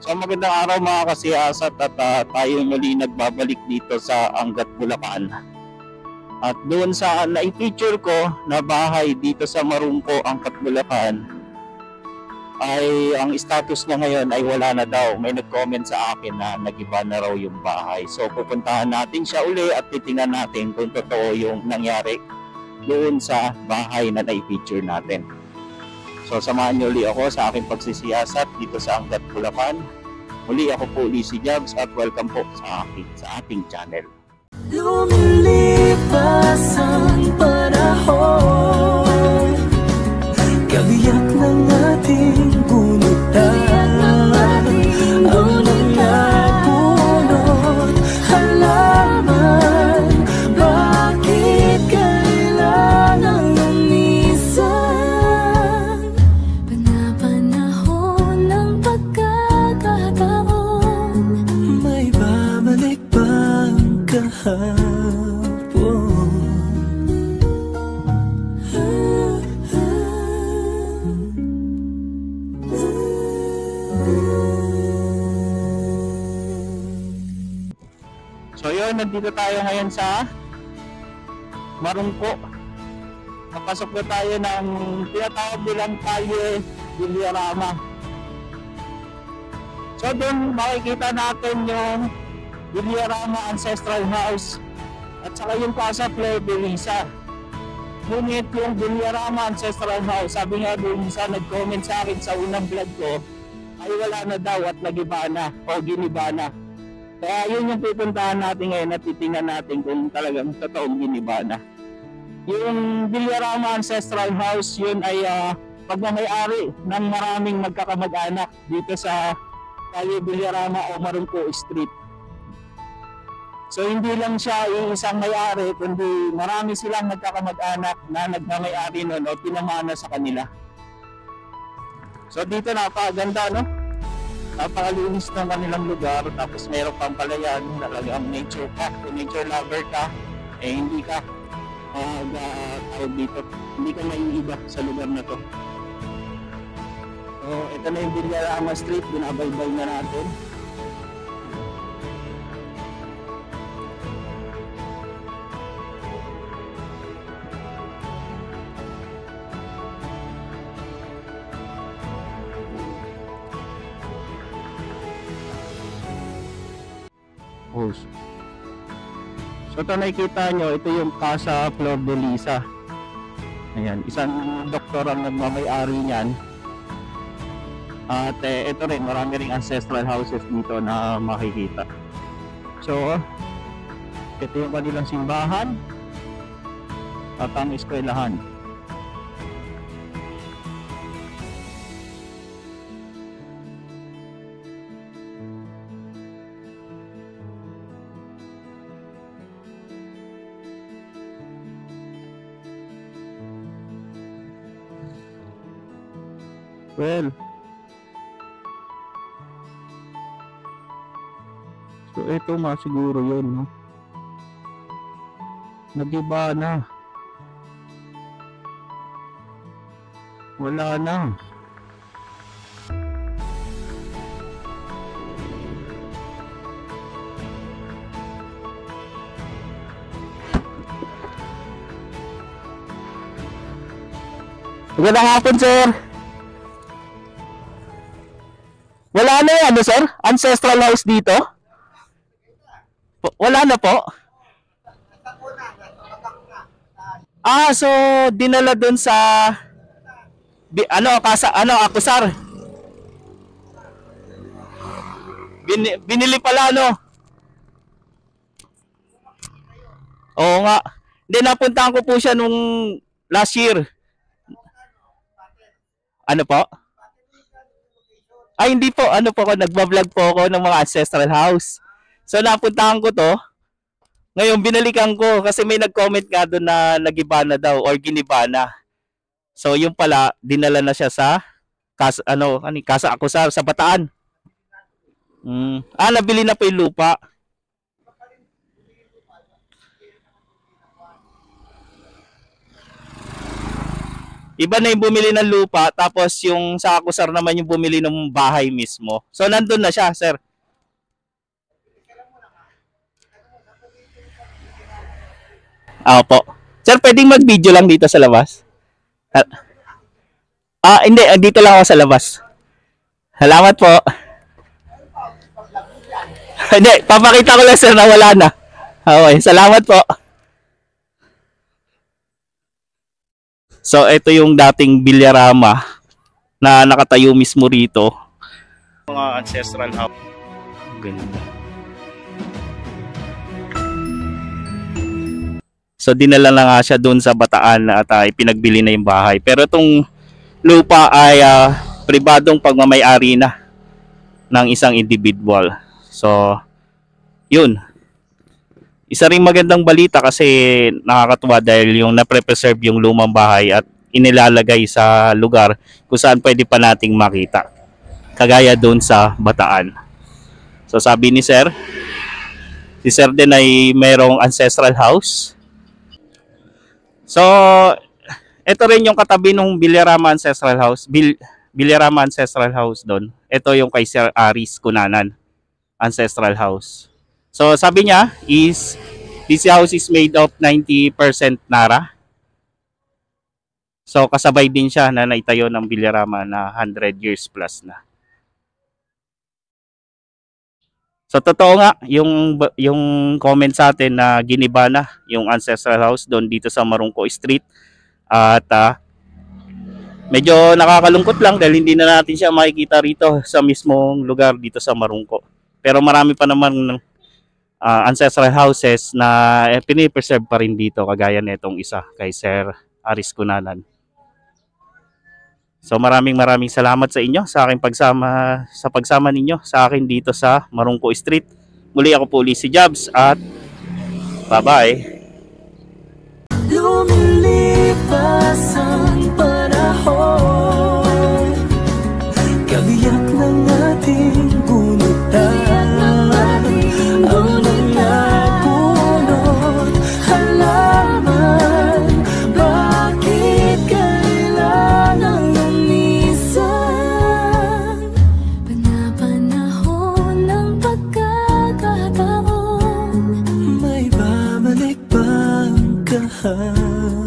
So magandang araw mga kasiyasat at tayo muli nagbabalik dito sa Angat, Bulacan. At doon sa na-feature ko na bahay dito sa Marungko, Angat, Bulacan, ay ang status niya ngayon ay wala na daw. May nag-comment sa akin na nag-iba na raw yung bahay. So pupuntahan natin siya uli at titingnan natin kung totoo yung nangyari doon sa bahay na na-feature natin. So samahan niyo uli ako sa aking pagsisiyasat dito sa Angat, Bulacan. Muli ako po si Jabs at welcome po sa ating channel. Lumilipas ang panahon, kabiyak ng ating gunutan, ang mga bunot, halaman, bakit kailangan lumisan? Panapanahon ng pagkakataon, may babalik bang kahapon? So yun, nandito tayo ngayon sa Marungko. Napasok na tayo ng tinatawag nilang Kalye Villarama. So doon makikita natin yung Villarama Ancestral House at saka yung Casa Flor de Lisa. Ngunit yung Villarama Ancestral House, sabi nga doon sa nag-comment sa akin sa unang vlog ko, ay wala na daw at nagiba na o giniba na. Kaya yun yung pupuntahan natin ngayon at titingnan natin kung talagang totoong giniba na. Yung Villarama Ancestral House, yun ay pagmamayari ng maraming magkakamag-anak dito sa Kalye Villarama o Marungko Street. So hindi lang siya isang may-ari, kundi marami silang nagkakamag-anak na nagmamayari nun o pinamana sa kanila. So dito napakaganda, no? Napakalinis ng kanilang lugar, tapos meron pang palayan, talagang nature ka, kung nature lover ka, eh hindi ka tawag dito, hindi ka maiiba sa lugar na to. So ito na yung Villarama Street, binabaybay na natin. So ito nakikita nyo, ito yung Casa Flor de Lisa. Ayan, isang doktor ang nagmamay-ari niyan. At ito rin, marami ring ancestral houses dito na makikita. So ito yung kanilang simbahan at ang eskwelahan. Well, so ito nga siguro yun, no? Nagiba na. Wala na. Magandang hapon, sir. Wala na yan, sir? Ancestral house dito? Wala na po? So dinala dun sa Akusar. Binili pala, no? Oo nga. Hindi, napuntahan ko po siya nung last year. Ano po? Ay, hindi po. Ano po ako, nagbablog po ako ng mga ancestral house. So, napuntahan ko to. Ngayon, binalikan ko kasi may nag-comment nga doon na nagiba na daw or giniba na. So, yung pala, dinala na siya sa Casa Akusar sa Bataan. Nabili na po yung lupa. Iba na yung bumili ng lupa, tapos yung sa Akusar naman yung bumili ng bahay mismo. So nandun na siya, sir. Opo. Sir, pwedeng mag-video lang dito sa labas? Hindi. Dito lang ako sa labas. Salamat po. Hindi. Papakita ko lang, sir, na wala na. Okay. Salamat po. So, ito yung dating Bilyarama na nakatayo mismo rito. Mga ancestral house. Ganda. So dinala na nga siya doon sa Bataan at ipinagbili na yung bahay. Pero itong lupa ay pribadong pagmamay-ari na ng isang individual. So yun. Isa ring magandang balita kasi nakakatuwa dahil yung na-preserve yung lumang bahay at inilalagay sa lugar kung saan pwede pa nating makita. Kagaya doon sa Bataan. So sabi ni Sir, si Sir din ay mayroong ancestral house. So, ito rin yung katabi ng Bilyarama Ancestral House. Bilyarama Ancestral House doon. Ito yung kay Sir Aris Cunanan Ancestral House. So, sabi niya is this house is made of 90% Nara. So, kasabay din siya na naitayo ng Bilyarama na 100 years plus na. So totoo nga yung comment sa atin na giniba na yung ancestral house doon dito sa Marungko Street at medyo nakakalungkot lang dahil hindi na natin siya makikita rito sa mismong lugar dito sa Marungko. Pero marami pa naman ancestral houses na pinipreserve pa rin dito kagaya nitong isa kay Sir Aris Cunanan. So maraming salamat sa inyo sa aking pagsama ninyo sa akin dito sa Marungko Street. Muli ako po ulit si Jabs at bye-bye. Lumilipas ang panahon, kabiyak ng ating gunutan, ang mga punot halaman, bakit kailangan lumisan? Panapanahon ng pagkakataon, may babalik bang kahapon?